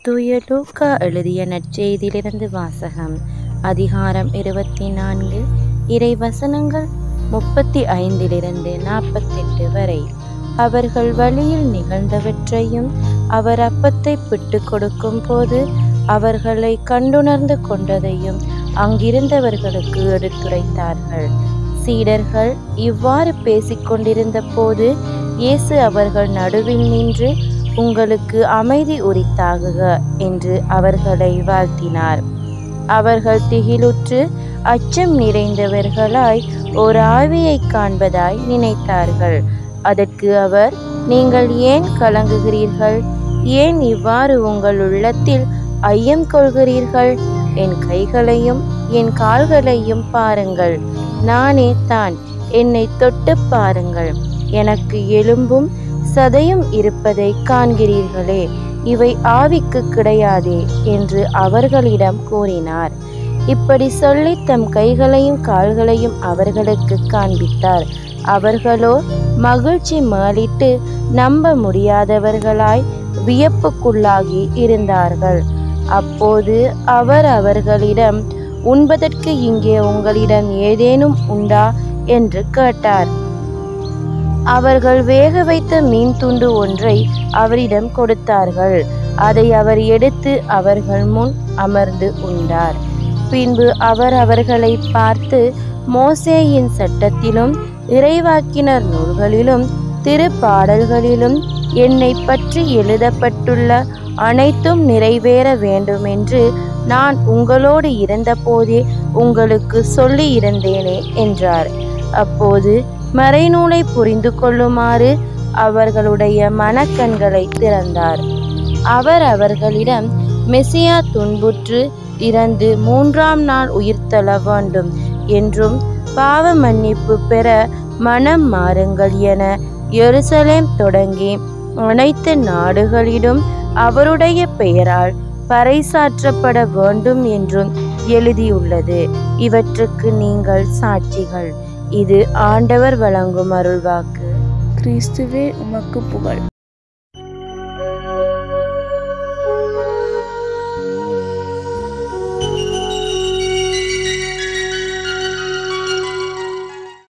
தூய லூக்கா எழுதிய நற்செய்தியிலிருந்து வாசகம். அதிகாரம் 24, இறை வசனங்கள் 35 48 வரை. அவர்கள் வழியில் நிகழ்ந்தவற்றையும் அவர் அப்பத்தை பிட்டு கொடுக்கும் போது அவர்களை கண்டுணர்ந்து கொண்டதையும் அங்கிருந்தவர்களுக்கு எடுத்துரைத்தார்கள். சீடர்கள் இவ்வாறு பேசிக்கொண்டிருந்த போது இயேசு அவர்கள் நடுவில் நின்று, உங்களுக்கு அமைதி உரித்தாகுக என்று அவர்களை வாழ்த்தினார். அவர்கள் திகிலுற்று அச்சம் நிறைந்தவர்களாய் ஓர் ஆவியை காண்பதாய் நினைத்தார்கள். அதற்கு அவர், நீங்கள் ஏன் கலங்குகிறீர்கள்? ஏன் இவ்வாறு உங்கள் உள்ளத்தில் ஐயம் கொள்கிறீர்கள்? என் கைகளையும் என் கால்களையும் பாருங்கள், நானே தான். என்னை தொட்டு பாருங்கள், எனக்கு எலும்பும் சதையும் இருப்பதை காண்கிறீர்களே, இவை ஆவிக்கு கிடையாதே என்று அவர்களிடம் கூறினார். இப்படி சொல்லி தம் கைகளையும் கால்களையும் அவர்களுக்கு காண்பித்தார். அவர்களோ மகிழ்ச்சி மேலிட்டு நம்ப முடியாதவர்களாய் வியப்புக்குள்ளாகி இருந்தார்கள். அப்போது அவர் அவர்களிடம், உண்பதற்கு இங்கே உங்களிடம் ஏதேனும் உண்டா என்று கேட்டார். அவர்கள் வேக வைத்த மீன் துண்டு ஒன்றை அவரிடம் கொடுத்தார்கள். அதை அவர் எடுத்து அவர்கள் முன் அமர்ந்து உண்டார். பின்பு அவர் அவர்களை பார்த்து, மோசேயின் சட்டத்திலும் இறைவாக்கினர் நூல்களிலும் திருப்பாடல்களிலும் என்னை பற்றி எழுதப்பட்டுள்ள அனைத்தும் நிறைவேற வேண்டுமென்று நான் உங்களோடு இருந்தபோதே உங்களுக்கு சொல்லி இருந்தேனே என்றார். அப்போது மறைநூலை புரிந்து கொள்ளுமாறு அவர்களுடைய மனக்கண்களை திறந்தார். அவர் அவர்களிடம், மெசியா துன்புற்று இறந்து 3ஆம் நாள் உயிர்த்தெழ வேண்டும் என்றும் பாவ மன்னிப்பு பெற மனம் மாறுங்கள் என எருசலேம் தொடங்கி அனைத்து நாடுகளிலும் அவருடைய பெயரால் பறைசாற்றப்பட வேண்டும் என்றும் எழுதியுள்ளது. இவற்றுக்கு நீங்கள் சாட்சிகள். இது ஆண்டவர் வழங்கும் அருள்வாக்கு. கிறிஸ்துவே உமக்கு புகழ்.